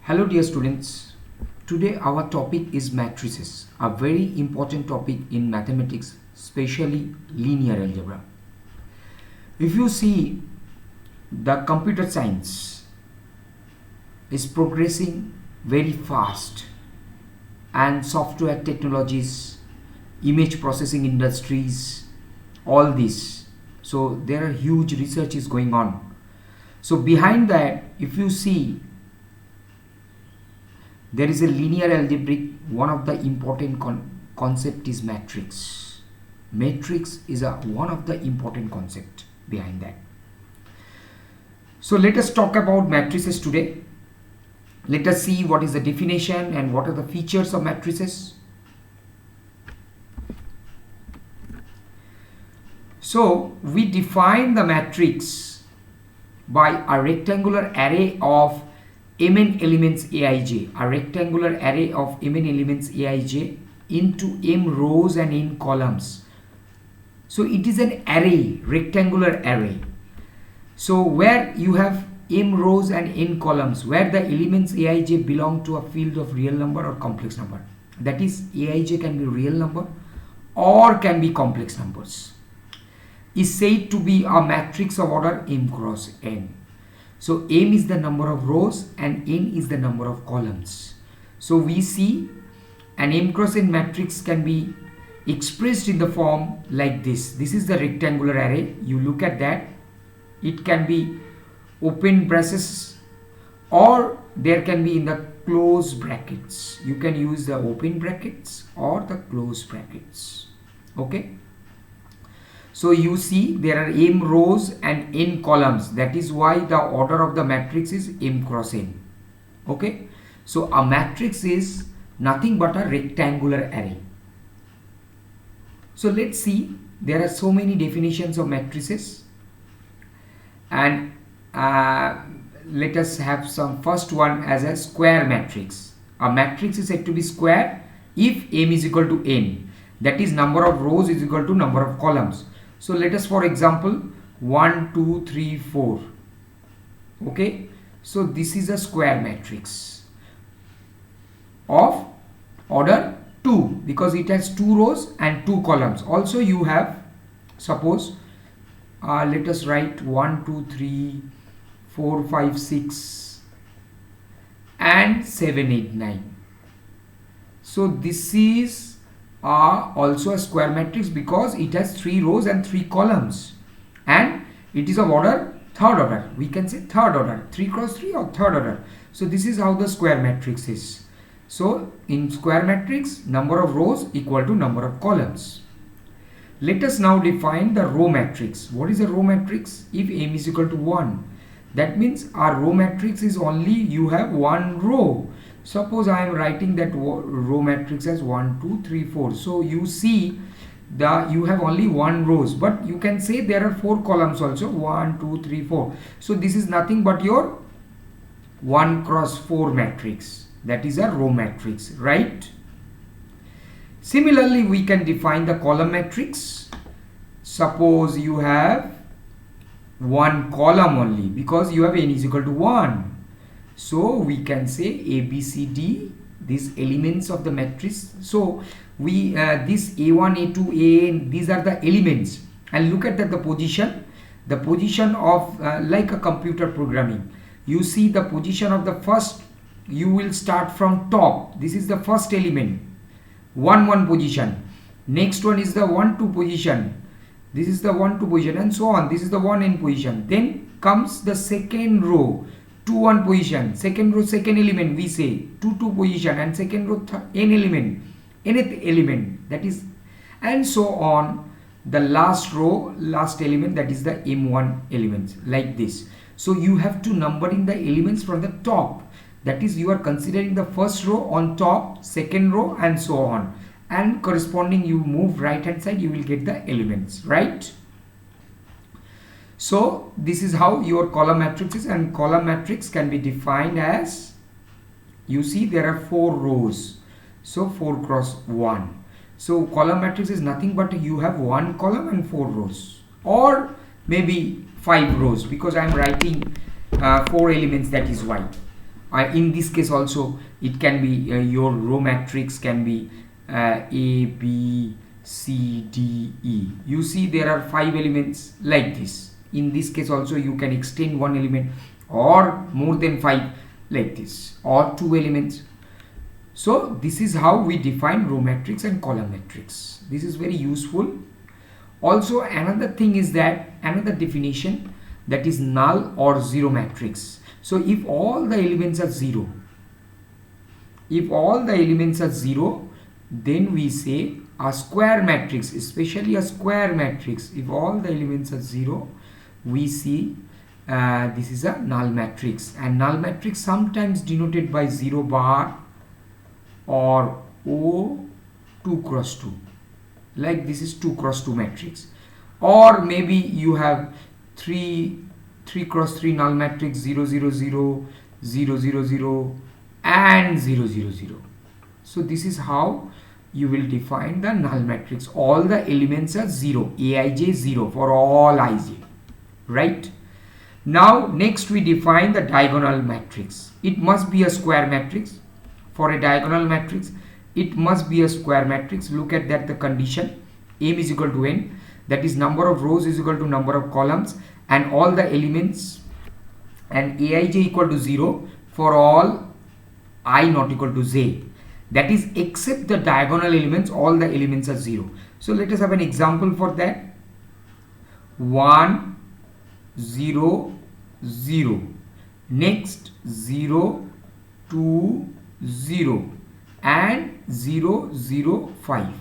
Hello dear students, today our topic is matrices, a very important topic in mathematics, especially linear algebra. If you see, the computer science is progressing very fast, and software technologies, image processing industries, all this. So there are huge research is going on. So behind that, if you see, there is a linear algebraic, one of the important concept is matrix. Matrix is one of the important concept behind that. So let us talk about matrices today. Let us see what is the definition and what are the features of matrices. So we define the matrix by a rectangular array of mn elements Aij, a rectangular array of mn elements Aij into m rows and n columns. So it is an array, rectangular array. So where you have m rows and n columns, where the elements Aij belong to a field of real number or complex number. That is, Aij can be real number or can be complex numbers. Is said to be a matrix of order m cross n. So m is the number of rows and n is the number of columns. So we see an m cross n matrix can be expressed in the form like this. This is the rectangular array. You look at that. It can be open braces or there can be in the closed brackets. You can use the open brackets or the closed brackets. Okay. So you see there are m rows and n columns. That is why the order of the matrix is m cross n. Okay. So a matrix is nothing but a rectangular array. So let's see, there are so many definitions of matrices, and let us have some first one as a square matrix. A matrix is said to be square if m is equal to n. That is, number of rows is equal to number of columns. So let us, for example, 1, 2, 3, 4. Okay. So this is a square matrix of order 2 because it has 2 rows and 2 columns. Also you have, suppose, let us write 1, 2, 3, 4, 5, 6 and 7, 8, 9. So this is also a square matrix because it has 3 rows and 3 columns, and it is of order third order. We can say third order, 3 cross 3 or third order. So this is how the square matrix is. So in square matrix, number of rows equal to number of columns. Let us now define the row matrix. What is a row matrix? If m is equal to 1, that means our row matrix is only you have one row. Suppose I am writing that row matrix as 1, 2, 3, 4. So you see you have only one rows, but you can say there are 4 columns also, 1, 2, 3, 4. So this is nothing but your 1 cross 4 matrix. That is a row matrix, right? Similarly, we can define the column matrix. Suppose you have one column only because you have n is equal to 1. So we can say A, B, C, D, these elements of the matrix. So we this A1, A2, AN, these are the elements. And look at the position of like a computer programming. You see the position of the first, you will start from top. This is the first element, 1, 1 position. Next one is the 1, 2 position. This is the 1, 2 position and so on. This is the 1 n position. Then comes the second row, 2, 1 position. Second row, second element, we say 2, 2 position, and second row, n element, nth element, that is, and so on. The last row, last element, that is the m1 elements, like this. So you have to numbering the elements from the top. That is, you are considering the first row on top, second row, and so on. And corresponding, you move right hand side, you will get the elements, right? So this is how your column matrix is, and column matrix can be defined as, you see there are 4 rows. So 4 cross 1. So column matrix is nothing but you have 1 column and 4 rows, or maybe 5 rows because I am writing 4 elements, that is why. In this case also it can be your row matrix can be A, B, C, D, E. You see there are 5 elements like this. In this case also you can extend one element or more than 5 like this, or 2 elements. So this is how we define row matrix and column matrix. This is very useful. Also another thing is that another definition, that is null or zero matrix. So if all the elements are 0, then we say a square matrix, especially a square matrix, if all the elements are 0, we see this is a null matrix. And null matrix sometimes denoted by 0 bar or O 2 cross 2, like this is 2 cross 2 matrix. Or maybe you have 3 cross 3 null matrix, 0 0 0 0 0 0 and 0 0 0. So this is how you will define the null matrix. All the elements are 0, Aij 0 for all ij, right? Now next we define the diagonal matrix. It must be a square matrix. For a diagonal matrix it must be a square matrix. Look at that, the condition m is equal to n, that is number of rows is equal to number of columns, and all the elements, and Aij equal to 0 for all I not equal to j, that is except the diagonal elements, all the elements are 0. So let us have an example for that. 1 0 0, next 0 2 0 and 0 0 5.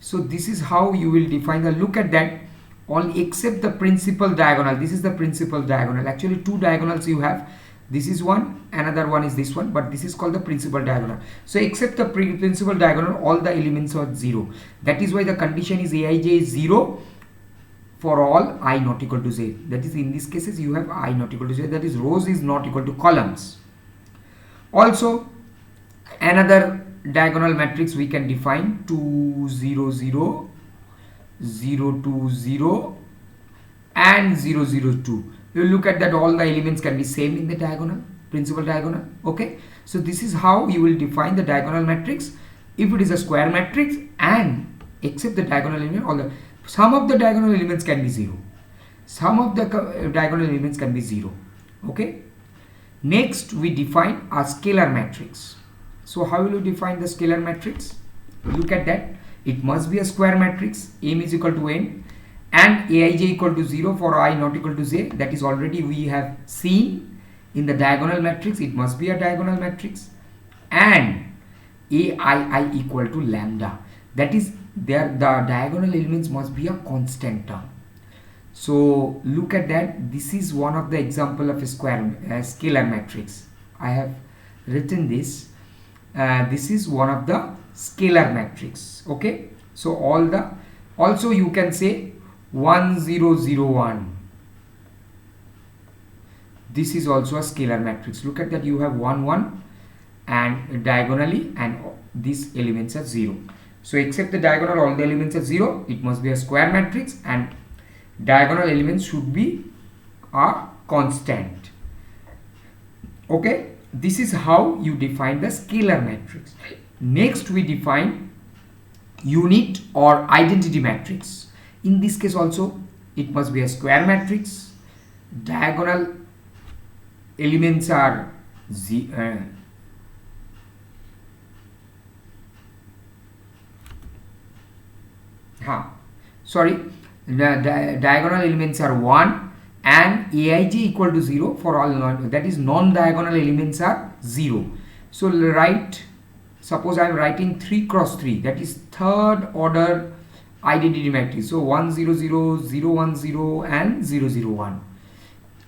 So this is how you will define the, look at that, all except the principal diagonal. This is the principal diagonal. Actually 2 diagonals you have, this is one, another one is this one, but this is called the principal diagonal. So except the principal diagonal, all the elements are 0. That is why the condition is Aij is 0 for all I not equal to j. That is, in these cases you have I not equal to j, that is rows is not equal to columns. Also another diagonal matrix we can define, 2 0 0 0 2 0 and 0 0 2. You look at that, all the elements can be same in the diagonal, principal diagonal. Okay, so this is how you will define the diagonal matrix if it is a square matrix, and except the diagonal element, all the some of the diagonal elements can be 0, some of the diagonal elements can be 0. Okay, next we define a scalar matrix. So how will you define the scalar matrix? Look at that, it must be a square matrix, m is equal to n and Aij equal to 0 for I not equal to j, that is already we have seen in the diagonal matrix, it must be a diagonal matrix, and Aii equal to lambda, that is there the diagonal elements must be a constant term. So look at that, this is one of the example of a scalar matrix. I have written this. This is one of the scalar matrix. Okay, so all the, also you can say 1 0 0 1, this is also a scalar matrix. Look at that, you have 1 1 and diagonally, and these elements are 0. So except the diagonal, all the elements are 0. It must be a square matrix and diagonal elements should be a constant. Okay, this is how you define the scalar matrix. Next we define unit or identity matrix. In this case also it must be a square matrix, diagonal elements are diagonal elements are 1 and Aij equal to 0 for all that is non-diagonal elements are 0. So write, suppose I am writing 3 cross 3, that is third order identity matrix. So 1 0 0 0 1 0 and 0 0 1.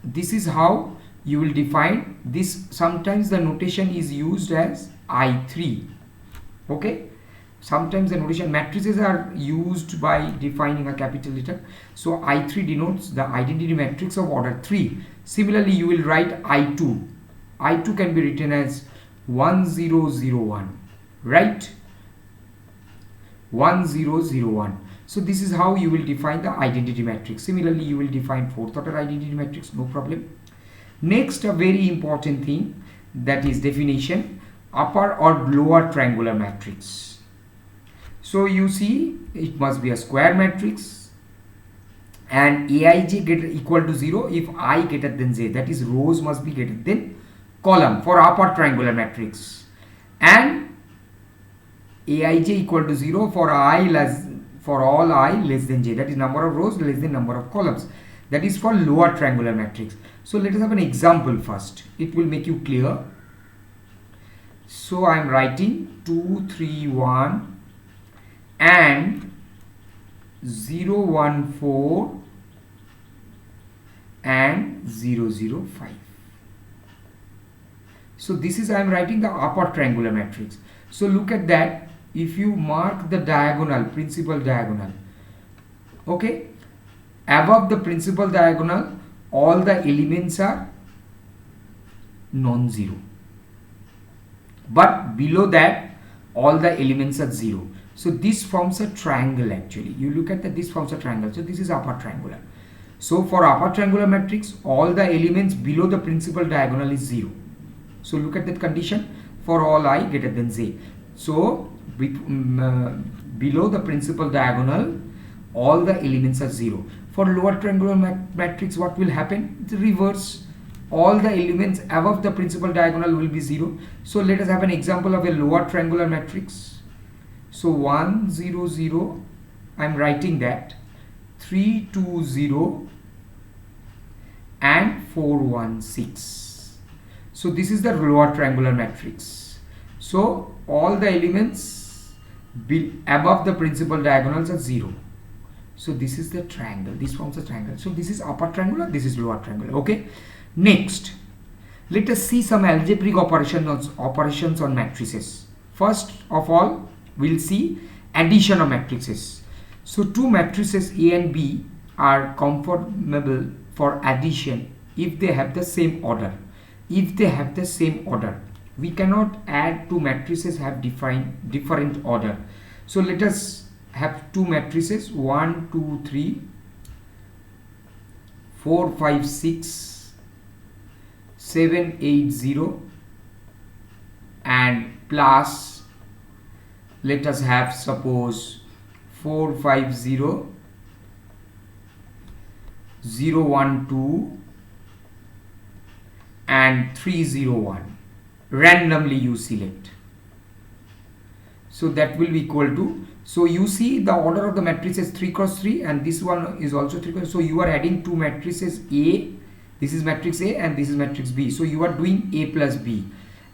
This is how you will define this. Sometimes the notation is used as I3. Okay, sometimes the notation matrices are used by defining a capital letter. So I3 denotes the identity matrix of order 3. Similarly you will write I2. I2 can be written as 1 0 0 1, right? 1 0 0 1. So this is how you will define the identity matrix. Similarly you will define fourth order identity matrix, no problem. Next, a very important thing, that is definition, upper or lower triangular matrix. So you see it must be a square matrix and Aij greater equal to 0 if I greater than j, that is rows must be greater than column for upper triangular matrix, and Aij equal to 0 for all I less than j, that is number of rows less than number of columns, that is for lower triangular matrix. So let us have an example first, it will make you clear. So I am writing 2 3 1 and 0 1 4 and 0 0 5. So this is I am writing the upper triangular matrix. So look at that, if you mark the diagonal, principal diagonal, okay, above the principal diagonal all the elements are non-zero, but below that all the elements are 0. So this forms a triangle actually. You look at that, this forms a triangle. So this is upper triangular. So for upper triangular matrix, all the elements below the principal diagonal is 0. So look at that condition for all I greater than j. So below the principal diagonal, all the elements are 0. For lower triangular matrix, what will happen? It's reverse. All the elements above the principal diagonal will be 0. So let us have an example of a lower triangular matrix. So 1 0 0, I am writing that 3 2 0 and 4 1 6. So this is the lower triangular matrix. So all the elements above the principal diagonals are 0. So this is the triangle, this forms a triangle. So this is upper triangular, this is lower triangular. Okay, next let us see some algebraic operations on matrices. First of all, we'll see addition of matrices. So two matrices A and B are conformable for addition if they have the same order. If they have the same order, we cannot add two matrices have different order. So let us have two matrices 1 2 3 4 5 6 7 8 0 and plus, let us have suppose 4 5 0 0 1 2 and 3 0 1. Randomly you select. So that will be equal to, so you see the order of the matrix is 3 cross 3 and this one is also 3 cross. So you are adding two matrices A, this is matrix A and this is matrix B. So you are doing A plus B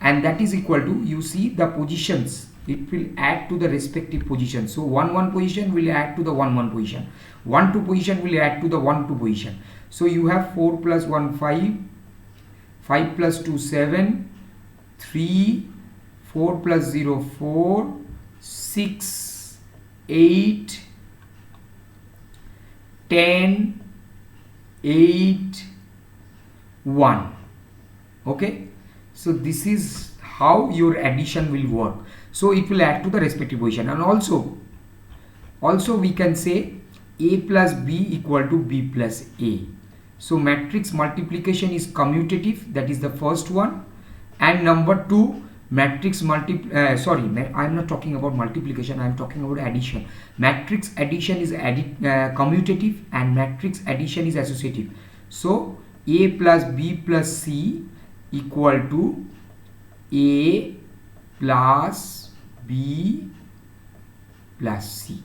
and that is equal to, you see the positions, it will add to the respective position. So 1 1 position will add to the 1 1 position, 1 2 position will add to the 1 2 position. So you have 4 plus 1 5, 5 plus 2 7, 3, 4 plus 0 4, 6, 8, 10, 8, 1. Okay, so this is how your addition will work. So it will add to the respective position, and also we can say A plus B equal to B plus A. So matrix multiplication is commutative, that is the first one, and number two, matrix I am not talking about multiplication, I am talking about addition. Matrix addition is commutative and matrix addition is associative. So A plus B plus C equal to A plus B plus C.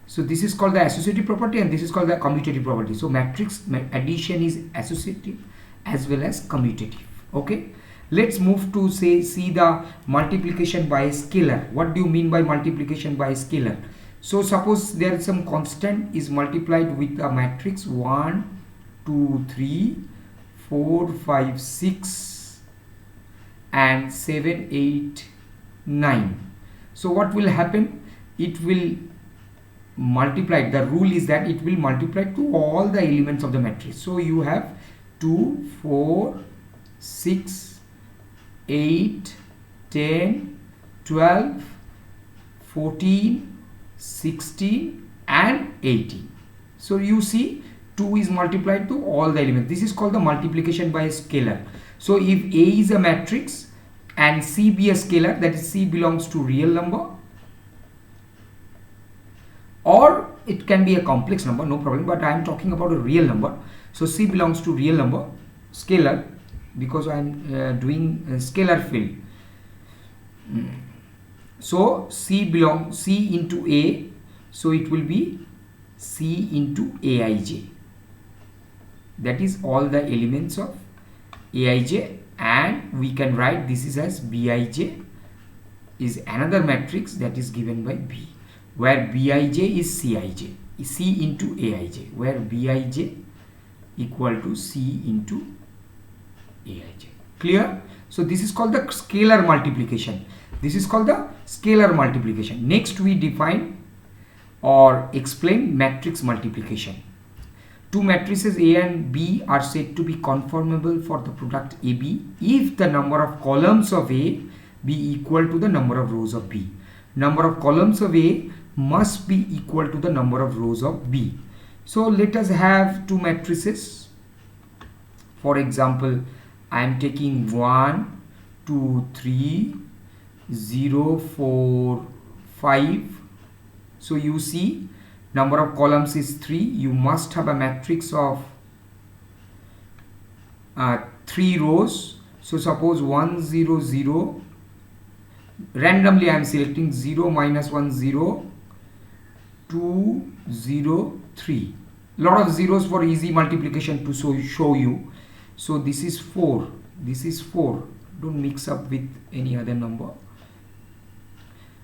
So this is called the associative property and this is called the commutative property. So matrix addition is associative as well as commutative. Okay, let's move to see the multiplication by a scalar. What do you mean by multiplication by a scalar? So suppose there is some constant is multiplied with a matrix 1 2 3 4 5 6 and 7 8 9. So what will happen? It will multiply, the rule is that it will multiply to all the elements of the matrix. So you have 2 4 6 8 10 12 14 16 and 18. So you see 2 is multiplied to all the elements. This is called the multiplication by a scalar. So if A is a matrix and C be a scalar, that is C belongs to real number, or it can be a complex number, no problem, but I am talking about a real number. So C belongs to real number, scalar, because I am doing scalar field. So C into A, so it will be C into Aij. That is all the elements of Aij, and we can write this is as Bij is another matrix that is given by B, where Bij is Cij, C into Aij, where Bij equal to C into Aij. Clear? So this is called the scalar multiplication. This is called the scalar multiplication. Next we define or explain matrix multiplication. Two matrices A and B are said to be conformable for the product AB if the number of columns of A be equal to the number of rows of B. Number of columns of A must be equal to the number of rows of B. So let us have two matrices. For example, I am taking 1, 2, 3, 0, 4, 5. So you see, number of columns is 3. You must have a matrix of 3 rows. So suppose 1, 0, 0. Randomly I am selecting 0, minus 1, 0, 2, 0, 3. Lot of zeros for easy multiplication to show you. So this is 4. This is 4. Don't mix up with any other number.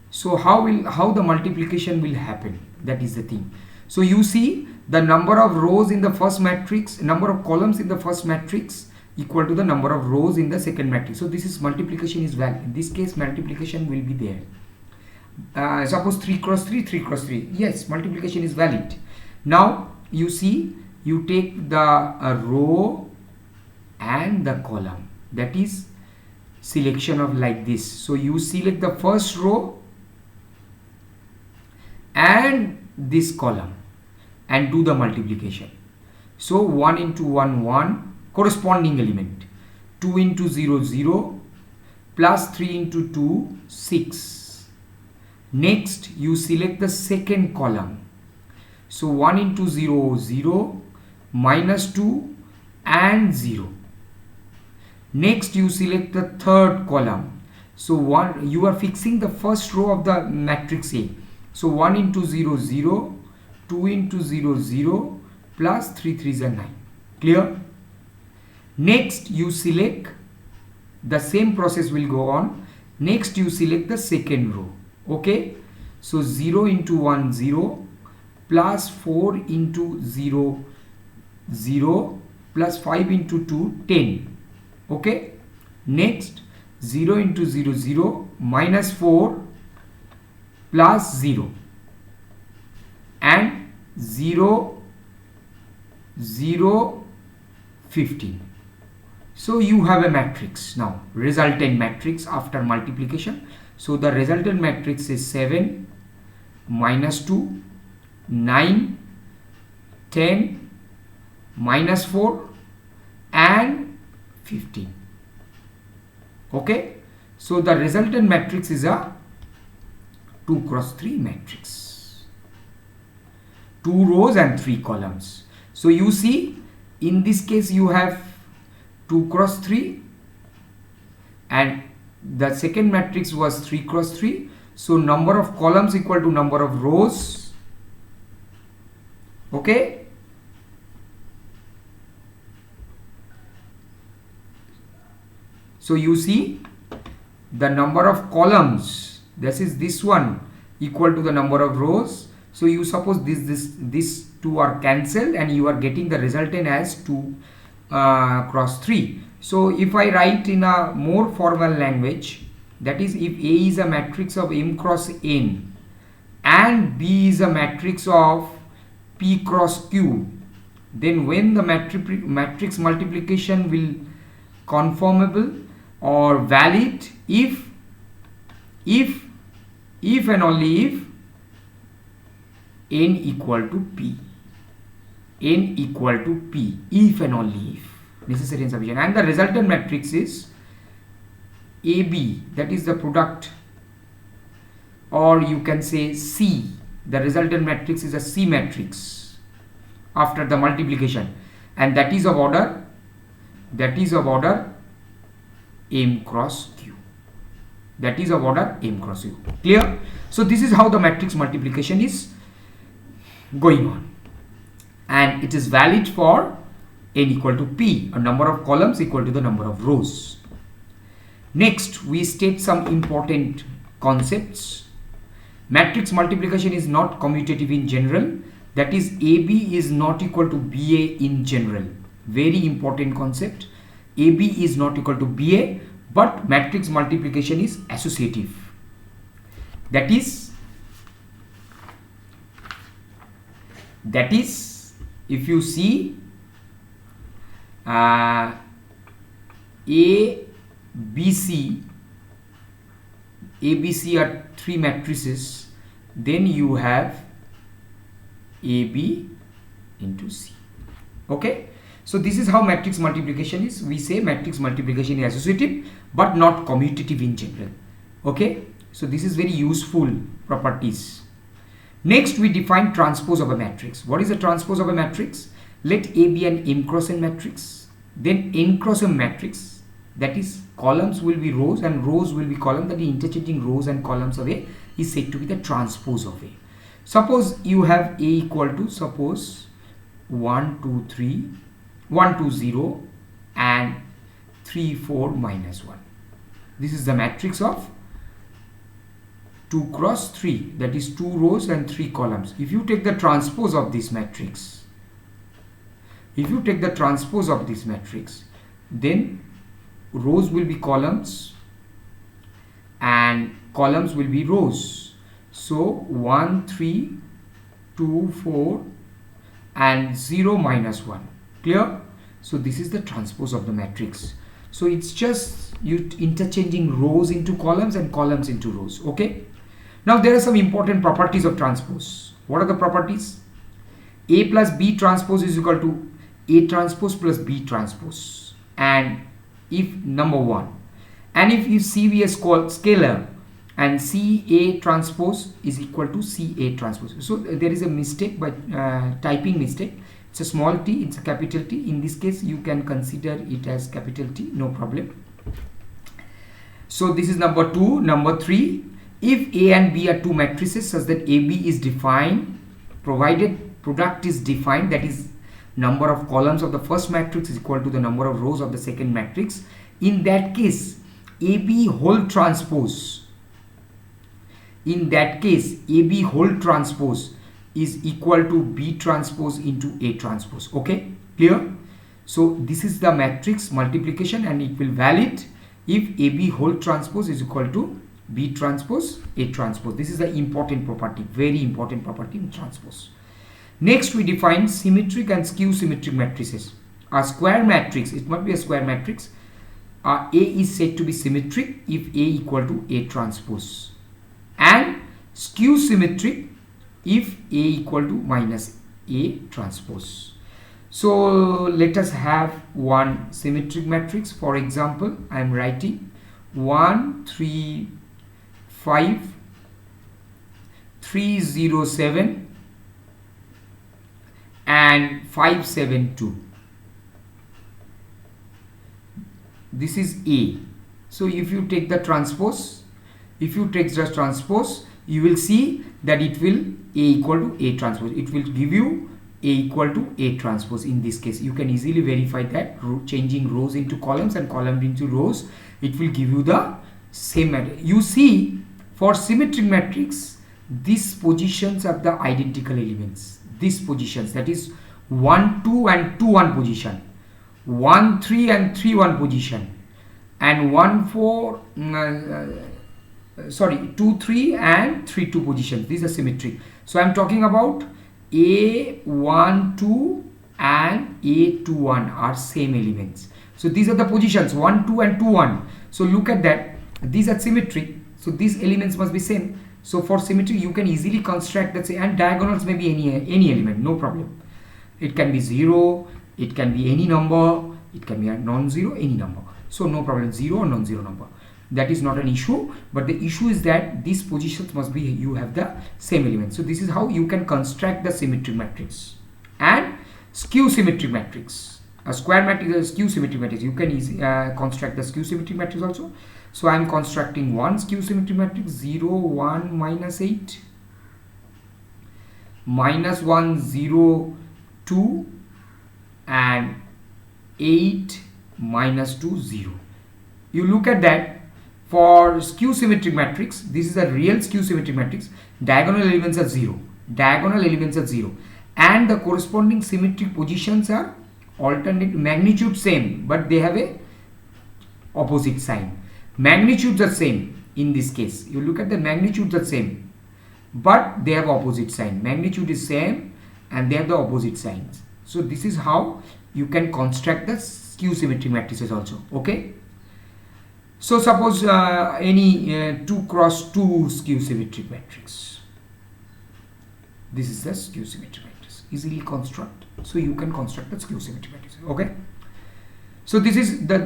So how the multiplication will happen? That is the thing. So you see, the number of rows in the first matrix, number of columns in the first matrix equal to the number of rows in the second matrix. So this is multiplication is valid. In this case, multiplication will be there. Suppose 3 cross 3, 3 cross 3. Yes, multiplication is valid. Now you see, you take the row and the column. That is selection of like this. So you select the first row and this column and do the multiplication. So 1 into 1, 1, corresponding element. 2 into 0, 0, plus 3 into 2, 6. Next you select the second column. So 1 into 0, 0, minus 2 and 0. Next you select the third column. So you are fixing the first row of the matrix A. So 1 into 0, 0, 2 into 0, 0, plus 3 3s are 9. Clear? Next you select, the same process will go on. Next you select the second row. Okay? So 0 into 1, 0, plus 4 into 0, 0, plus 5 into 2, 10. Okay? Next 0 into 0, 0, minus 4, plus 0, and 0, 0, 15. So you have a matrix now, resultant matrix after multiplication. So the resultant matrix is 7, minus 2, 9, 10, minus 4 and 15. Okay, so the resultant matrix is a 2 cross 3 matrix, 2 rows and 3 columns. So you see, in this case you have 2 cross 3 and the second matrix was 3 cross 3. So number of columns equal to number of rows. Okay, so you see, the number of columns, this one, equal to the number of rows. So you suppose these two are cancelled and you are getting the resultant as 2 cross 3. So if I write in a more formal language, that is, if A is a matrix of M cross N and B is a matrix of P cross Q, then when the matrix multiplication will conformable or valid if and only if N equal to P. N equal to P, if and only if. necessary and sufficient, and the resultant matrix is AB, that is the product, or you can say C. The resultant matrix is a C matrix after the multiplication, and that is of order M cross Q. That is of order M cross Q. Clear? So this is how the matrix multiplication is going on, and it is valid for n equal to p, a number of columns equal to the number of rows. Next, we state some important concepts. Matrix multiplication is not commutative in general, that is AB is not equal to BA in general. Very important concept. AB is not equal to BA, but matrix multiplication is associative. That is if you see A, B, C, are three matrices, then you have AB into C. Okay, so this is how matrix multiplication is. We say matrix multiplication is associative but not commutative in general. Okay, so this is very useful properties. Next, we define transpose of a matrix. What is a transpose of a matrix? Let A be an M cross N matrix, then N cross M matrix, that is columns will be rows and rows will be columns, that is interchanging rows and columns of A is said to be the transpose of A. Suppose you have A equal to, suppose 1 2 3 1 2 0 and 3 4 minus 1. This is the matrix of 2 cross 3, that is 2 rows and 3 columns. If you take the transpose of this matrix, then rows will be columns and columns will be rows. So 1 3 2 4 and 0 minus 1. Clear? So this is the transpose of the matrix. So it's just you interchanging rows into columns and columns into rows. Okay, now there are some important properties of transpose. What are the properties? A plus B transpose is equal to A transpose plus B transpose, and if number 1, and if CV is called scalar and CA transpose is equal to CA transpose. So there is a mistake by typing mistake. It's a small t, it's a capital T. In this case you can consider it as capital T, no problem. So this is number 2. Number 3, if A and B are two matrices such that AB is defined, provided product is defined, that is number of columns of the first matrix is equal to the number of rows of the second matrix, in that case AB whole transpose, is equal to B transpose into A transpose. Okay, clear? So this is the matrix multiplication, and it will valid if AB whole transpose is equal to B transpose A transpose. This is the important property, very important property in transpose. Next, we define symmetric and skew symmetric matrices. A square matrix, it must be a square matrix. A is said to be symmetric if A equal to A transpose, and skew symmetric if A equal to minus A transpose. So let us have one symmetric matrix. For example, I am writing 1 3 5 3 0 7 and 5 7 2. This is A. So if you take the transpose, you will see that it will A equal to A transpose. It will give you A equal to A transpose. In this case, you can easily verify that changing rows into columns and columns into rows, it will give you the same matrix. You see, for symmetric matrix, these positions are the identical elements. These positions, that is 1 2 and 2 1 position, 1 3 and 3 1 position, and 1 4 2 3 and 3 2 positions. These are symmetric. So I am talking about A1 2 and A2 1 are same elements. So these are the positions 1 2 and 2 1. So look at that, these are symmetric, so these elements must be same. So for symmetry you can easily construct, let's say, and diagonals may be any element, no problem. It can be 0, it can be any number, It can be a non-zero, any number. So no problem, 0 or non-zero number. That is not an issue, but the issue is that these positions must be, you have the same element. So this is how you can construct the symmetric matrix. And skew symmetric matrix. A square matrix is a skew symmetric matrix. You can easily construct the skew symmetric matrix also. So I am constructing one skew symmetric matrix, 0, 1, minus 8, minus 1, 0, 2, and 8, minus 2, 0. You look at that. For skew symmetric matrix, this is a real skew symmetric matrix. Diagonal elements are 0. Diagonal elements are 0. And the corresponding symmetric positions are alternate, magnitude same, but they have a opposite sign. Magnitudes are same in this case. You look at the magnitudes are same, but they have opposite sign. Magnitude is same and they have the opposite signs. So this is how you can construct the skew symmetric matrices also. Okay. So suppose any 2 cross 2 skew symmetric matrix. This is the skew symmetric matrix. Easily construct. So you can construct the skew symmetric matrix. Okay. So this is the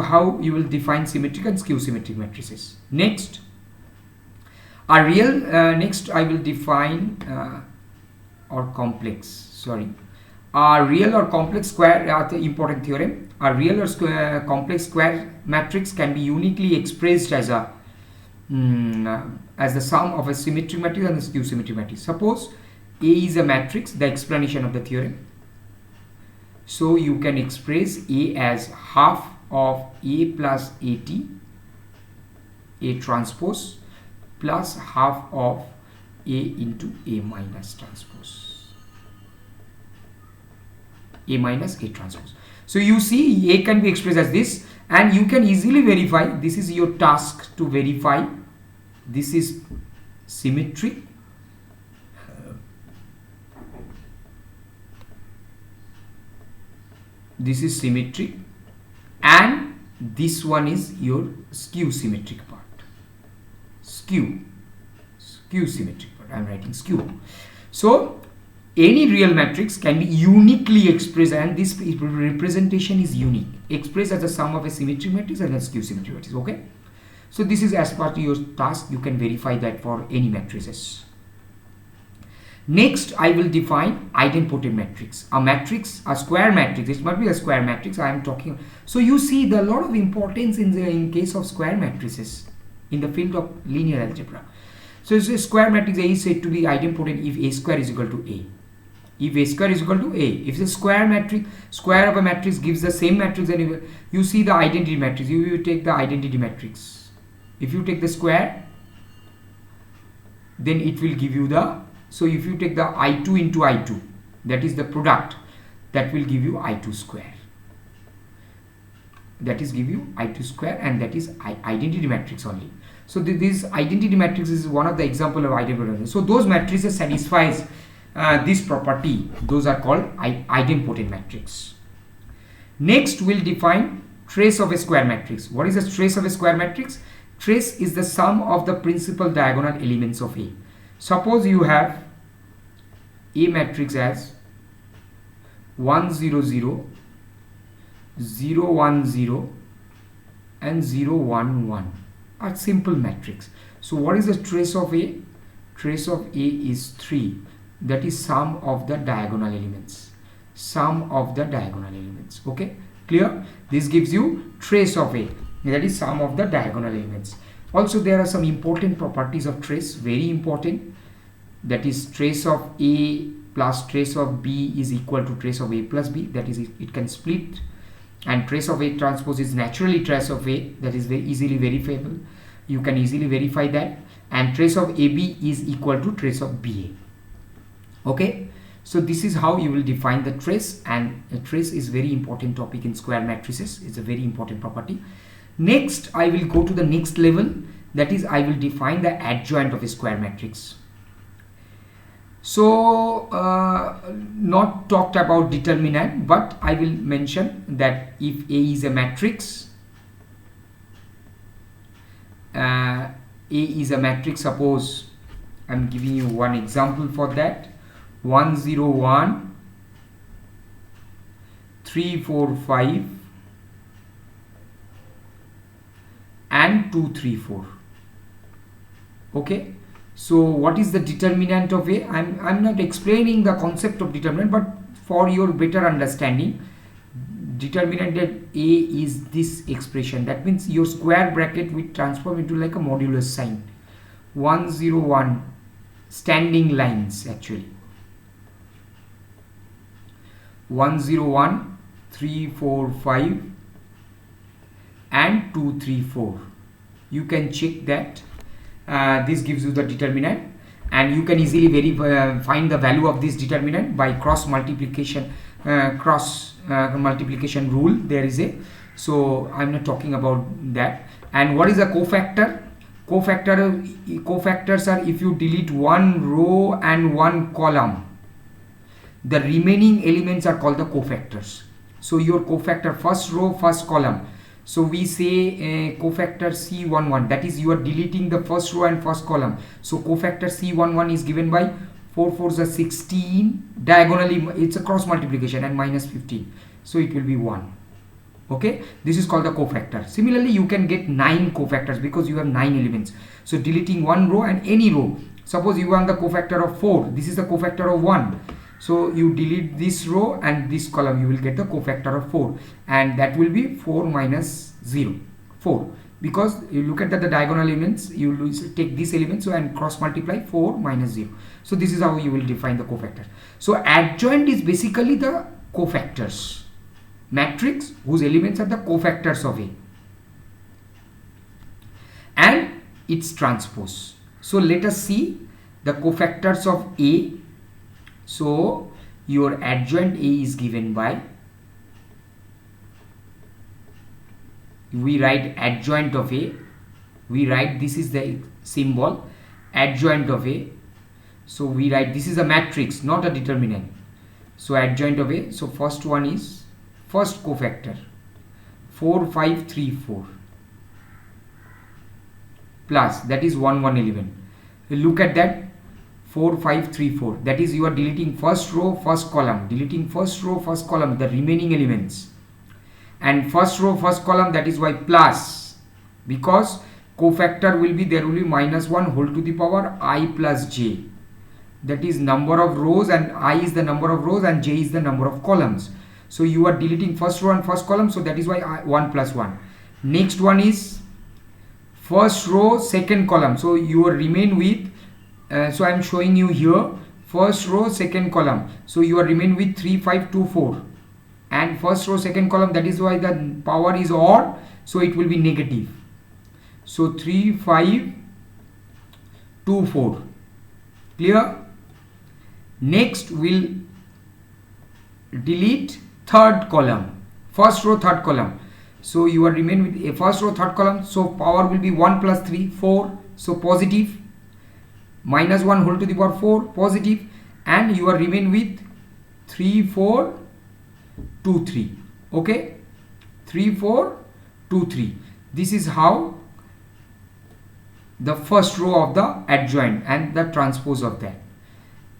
how you will define symmetric and skew symmetric matrices. Next, a real. Next, I will define or complex. Sorry, a real or complex square. The important theorem. A real or complex square matrix can be uniquely expressed as a as the sum of a symmetric matrix and a skew symmetric matrix. Suppose A is a matrix, the explanation of the theorem. So you can express A as half of A plus AT, A transpose, plus half of A into A minus transpose, A minus A transpose. So you see A can be expressed as this, and you can easily verify. This is your task to verify. This is symmetric. This is symmetric, and this one is your skew symmetric part. Skew symmetric part. I am writing skew. So any real matrix can be uniquely expressed, and this representation is unique, expressed as a sum of a symmetric matrix and a skew symmetric matrix. Okay. So this is as part of your task. You can verify that for any matrices. Next, I will define idempotent matrix. A matrix, a square matrix. It must be a square matrix. I am talking. So you see the lot of importance in case of square matrices in the field of linear algebra. So it's a square matrix. A is said to be idempotent if A square is equal to A. If A square is equal to A. If the square matrix, square of a matrix gives the same matrix, then you see the identity matrix. You take the identity matrix. If you take the square, then it will give you the. So if you take the I2 into I2, that is the product, that will give you I2 square. That is give you I2 square, and that is identity matrix only. So this identity matrix is one of the example of idempotent. So those matrices satisfies this property. Those are called idempotent matrix. Next, we'll define trace of a square matrix. What is the trace of a square matrix? Trace is the sum of the principal diagonal elements of A. Suppose you have A matrix as 1 0 0, 0 1 0, and 0 1 1. A simple matrix. So what is the trace of A? Trace of A is 3. That is sum of the diagonal elements. Sum of the diagonal elements. Okay, clear? This gives you trace of A. That is sum of the diagonal elements. Also, there are some important properties of trace, very important. That is trace of A plus trace of B is equal to trace of A plus B. That is, it can split. And trace of A transpose is naturally trace of A. That is very easily verifiable. You can easily verify that. And trace of AB is equal to trace of BA. Okay. So this is how you will define the trace, and a trace is very important topic in square matrices. It's a very important property. Next, I will go to the next level. That is, I will define the adjoint of a square matrix. So not talked about determinant, but I will mention that if A is a matrix, suppose I'm giving you one example for that. 1 0 1 3 4 5 and 2 3 4. Okay, so what is the determinant of A? I'm not explaining the concept of determinant, but for your better understanding, determinant that A is this expression. That means your square bracket will transform into like a modulus sign. 1 0 1 standing lines actually. 1 0 1 3 4 5 and 2 3 4. You can check that. This gives you the determinant, and you can easily find the value of this determinant by cross multiplication rule. There is a, so I'm not talking about that. And what is a cofactor? Cofactors are if you delete one row and one column, the remaining elements are called the cofactors. So your cofactor, first row, first column. So we say cofactor C11, that is you are deleting the first row and first column. So cofactor C11 is given by 4 4s are 16, diagonally it's a cross multiplication, and minus 15. So it will be 1. Okay, this is called the cofactor. Similarly, you can get 9 cofactors because you have 9 elements. So deleting one row and any row. Suppose you want the cofactor of 4, this is the cofactor of 1. So you delete this row and this column, you will get the cofactor of 4, and that will be 4 minus 0, 4. Because you look at the diagonal elements, you will take this element, so and cross multiply 4 minus 0. So this is how you will define the cofactor. So adjoint is basically the cofactors. Matrix whose elements are the cofactors of A and its transpose. So let us see the cofactors of A. So your adjoint A is given by, we write adjoint of A, we write, this is the symbol adjoint of A. So we write, this is a matrix, not a determinant. So adjoint of A, so first one is first cofactor 4 5 3 4 plus, that is 1 1 11. Look at that, 4 5 3 4, that is you are deleting first row first column, deleting first row first column, the remaining elements, and first row first column, that is why plus, because cofactor will be, there will be minus 1 whole to the power I plus j, that is number of rows, and I is the number of rows and j is the number of columns. So you are deleting first row and first column, so that is why 1 plus 1. Next one is first row second column, so you will remain with so I am showing you here first row second column, so you are remain with 3 5 2 4, and first row second column, that is why the power is odd, so it will be negative. So 3 5 2 4, clear? Next we'll delete third column, first row third column, so you are remain with a first row third column, so power will be 1 plus 3 4, so positive, minus 1 whole to the power 4 positive, and you are remain with 3 4 2 3. Okay, 3 4 2 3. This is how the first row of the adjoint and the transpose of that.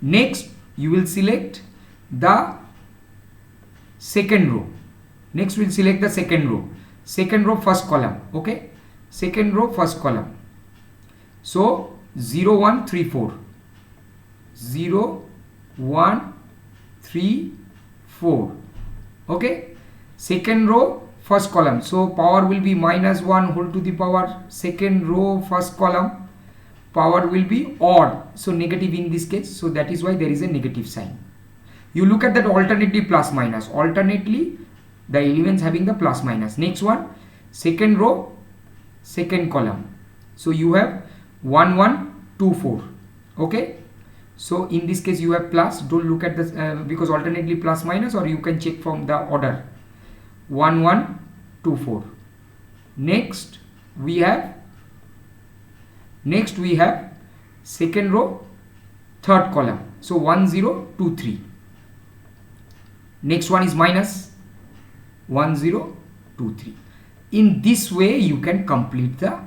Next you will select the second row. Next we'll select the second row first column. Okay, second row first column. So 0 1 3 4, 0 1 3 4. Okay, second row first column, so power will be minus 1 whole to the power second row first column, power will be odd, so negative in this case, so that is why there is a negative sign. You look at that alternately plus minus, alternately the elements having the plus minus. Next one, second row second column, so you have 1 1 2 4. Okay, so in this case you have plus, don't look at this because alternately plus minus, or you can check from the order 1 1 2 4. Next we have second row third column, so 1 0 2 3. Next one is minus 1 0 2 3. In this way you can complete the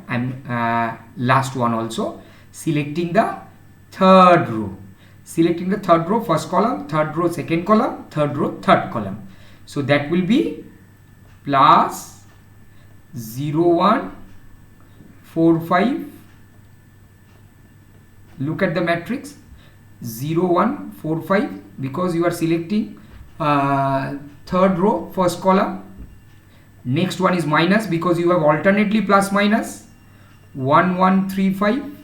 last one also, selecting the third row. Selecting the third row first column, third row second column, third row third column. So that will be plus 0 1 4 5. Look at the matrix 0 1 4 5, because you are selecting third row, first column. Next one is minus, because you have alternately plus minus 1 1 3 5,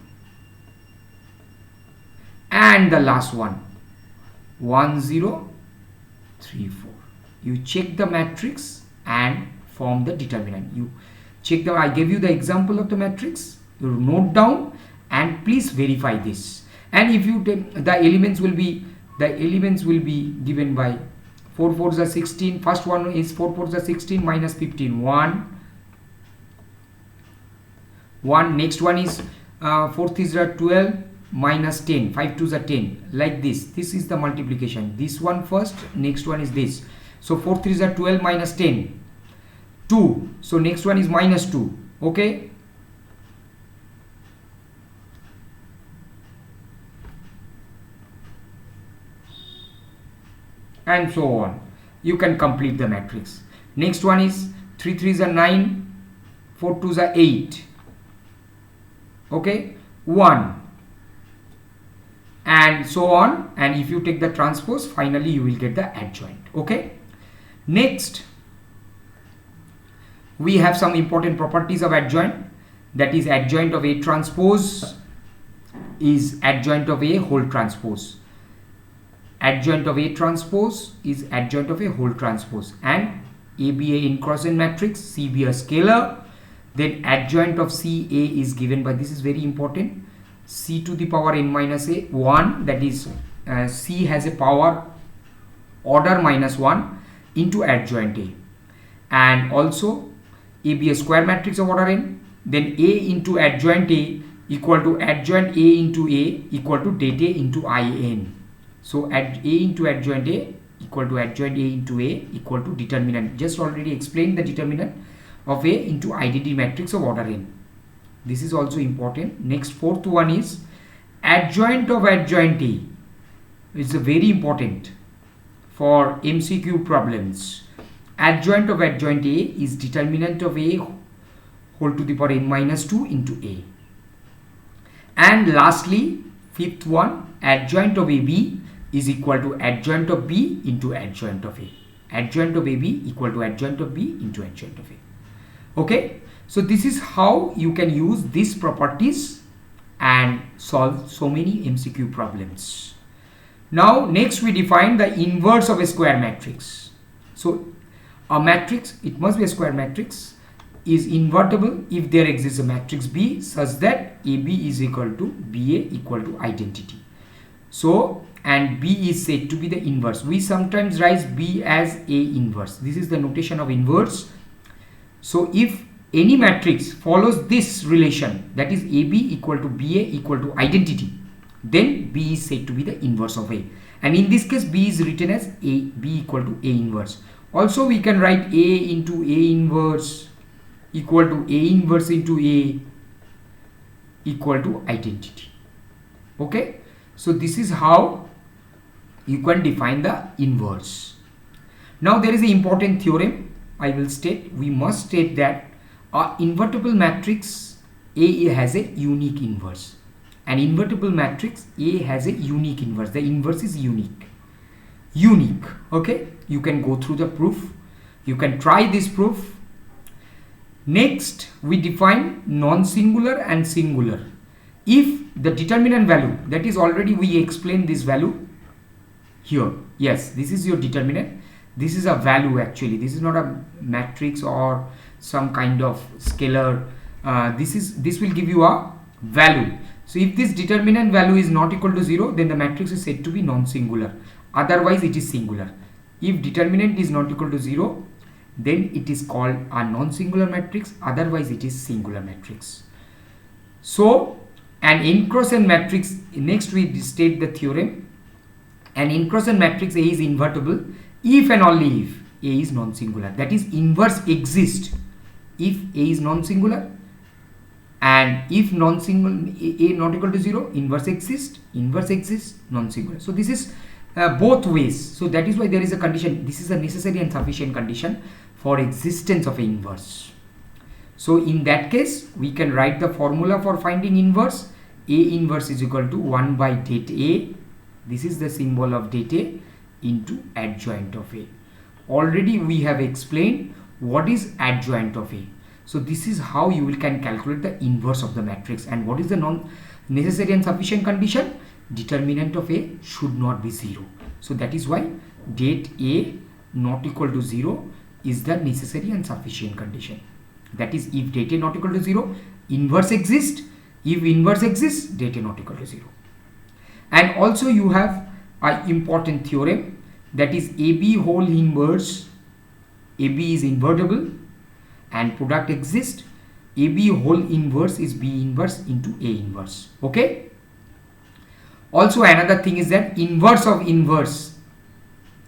and the last one 1 0 3 4. You check the matrix and form the determinant. You check the, I gave you the example of the matrix, you note down and please verify this. And if you take the elements will be given by 4 4s are 16. First one is 4 4s are 16 minus 15 1 1. Next one is 4 3s are 12 minus 10, 5 2s are 10, like this. This is the multiplication. This one first, next one is this. So 4 3s are 12 minus 10 2. So next one is minus 2. Okay, and so on. You can complete the matrix. Next one is 3 3s are 9, 4 2s are 8. Okay, 1, and so on. And if you take the transpose, finally you will get the adjoint. Okay, next we have some important properties of adjoint. That is, adjoint of A transpose is adjoint of A whole transpose. Adjoint of A transpose is adjoint of a whole transpose, and A be a incrossant matrix, C be a scalar. Then adjoint of C A is given by, this is very important, C to the power n minus a 1, that is C has a power order minus 1 into adjoint A, and also A be a square matrix of order n. Then A into adjoint A equal to adjoint A into A equal to det A into In. So add A into adjoint A equal to adjoint A into A equal to determinant. Just already explained the determinant of A into IDD matrix of order n. This is also important. Next, fourth one is adjoint of adjoint A. It's very important for MCQ problems. Adjoint of adjoint A is determinant of A whole to the power n minus 2 into A. And lastly, fifth one, adjoint of AB is equal to adjoint of B into adjoint of A. Adjoint of AB equal to adjoint of B into adjoint of A. Okay, so this is how you can use these properties and solve so many MCQ problems. Now next we define the inverse of a square matrix. So a matrix, it must be a square matrix, is invertible if there exists a matrix B such that AB is equal to BA equal to identity. So, and B is said to be the inverse. We sometimes write B as A inverse. This is the notation of inverse. So if any matrix follows this relation, that is AB equal to BA equal to identity, then B is said to be the inverse of A. And in this case, B is written as A, B equal to A inverse. Also we can write A into A inverse equal to A inverse into A equal to identity. Okay, so this is how you can define the inverse. Now there is an important theorem I will state. We must state that a invertible matrix A has a unique inverse. An invertible matrix A has a unique inverse. The inverse is unique. Okay, you can go through the proof. You can try this proof. Next, we define non-singular and singular. If the determinant value, that is already we explained this value here. Yes, this is your determinant. This is a value actually. This is not a matrix or some kind of scalar. This will give you a value. So if this determinant value is not equal to 0, then the matrix is said to be non-singular. Otherwise it is singular. If determinant is not equal to 0, then it is called a non-singular matrix. Otherwise it is singular matrix. So an incrossant matrix, next we state the theorem. An incrossant matrix A is invertible if and only if A is non-singular. That is, inverse exists if A is non-singular, and if non-singular A not equal to 0, inverse exists, non-singular. So this is both ways. So that is why there is a condition. This is a necessary and sufficient condition for existence of a inverse. So in that case, we can write the formula for finding inverse. A inverse is equal to 1 by det A. This is the symbol of det A into adjoint of A. Already we have explained what is adjoint of A. So this is how you can calculate the inverse of the matrix. And what is the non-necessary and sufficient condition? Determinant of A should not be 0. So that is why det A not equal to 0 is the necessary and sufficient condition. That is, if det A not equal to 0, inverse exists. If inverse exists, det A not equal to 0. And also you have an important theorem, that is AB whole inverse. AB is invertible and product exists. AB whole inverse is B inverse into A inverse. Okay. Also another thing is that inverse of inverse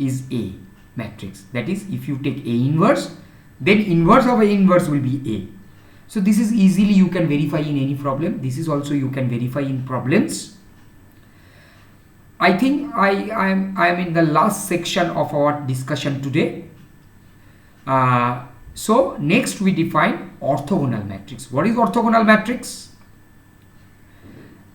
is A matrix. That is, if you take A inverse, then inverse of A inverse will be A. So this is easily you can verify in any problem. This is also you can verify in problems. I think I am in the last section of our discussion today. So next we define orthogonal matrix. What is orthogonal matrix?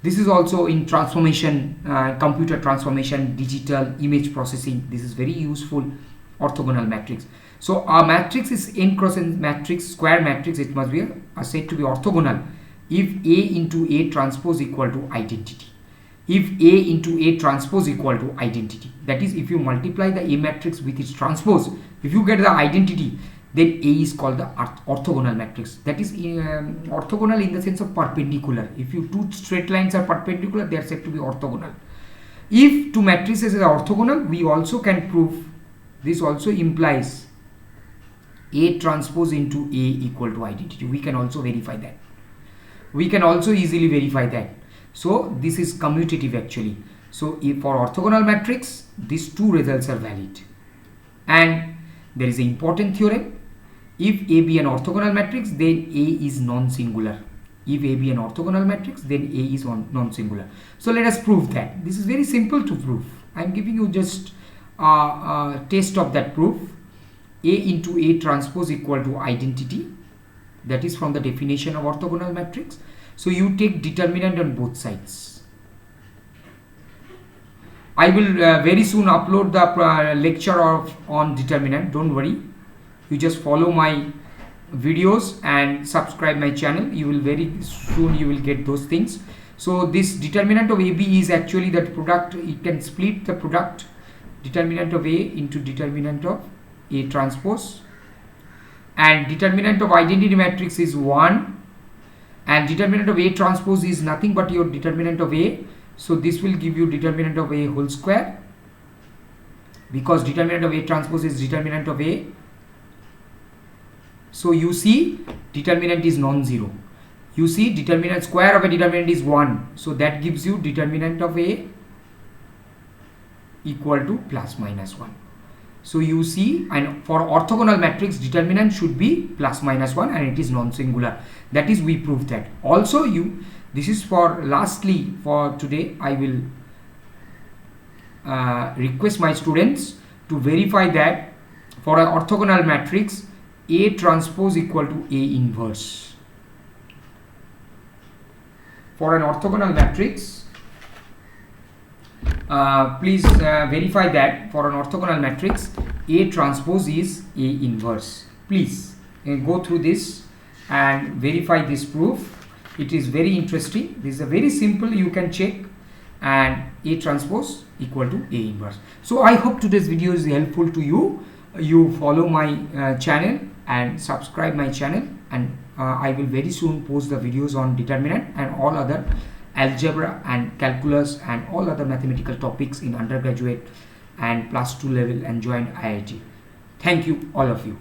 This is also in transformation, computer transformation, digital image processing. This is very useful, orthogonal matrix. So our matrix is n cross n matrix, square matrix. It must be said to be orthogonal if A into A transpose equal to identity. If A into A transpose equal to identity, that is, if you multiply the A matrix with its transpose, if you get the identity, then A is called the orthogonal matrix. That is orthogonal in the sense of perpendicular. If you two straight lines are perpendicular, they are said to be orthogonal. If two matrices are orthogonal, we also can prove this also implies A transpose into A equal to identity. We can also verify that. We can also easily verify that. So this is commutative actually. So if for orthogonal matrix, these two results are valid. And there is an important theorem. If A be an orthogonal matrix, then A is non-singular. If A be an orthogonal matrix, then A is non-singular. So let us prove that. This is very simple to prove. I am giving you just a taste of that proof. A into A transpose equal to identity. That is from the definition of orthogonal matrix. So you take determinant on both sides. I will very soon upload the lecture on determinant. Don't worry. You just follow my videos and subscribe my channel. You will very soon you will get those things. So this determinant of AB is actually that product. It can split the product determinant of A into determinant of A transpose. And determinant of identity matrix is 1. And determinant of A transpose is nothing but your determinant of A. So this will give you determinant of A whole square, because determinant of A transpose is determinant of A. So you see determinant is non-zero. You see determinant square of a determinant is 1. So that gives you determinant of A equal to plus minus 1. So you see, and for orthogonal matrix, determinant should be plus minus 1 and it is non-singular. That is, we prove that. Also this is for lastly for today, I will request my students to verify that for an orthogonal matrix, A transpose equal to A inverse. For an orthogonal matrix, please verify that for an orthogonal matrix, A transpose is A inverse. Please go through this and verify this proof. It is very interesting. This is a very simple, you can check, and A transpose equal to A inverse. So I hope today's video is helpful to you. You follow my channel and subscribe my channel, and I will very soon post the videos on determinant and all other algebra and calculus and all other mathematical topics in undergraduate and +2 level and joint IIT. Thank you all of you.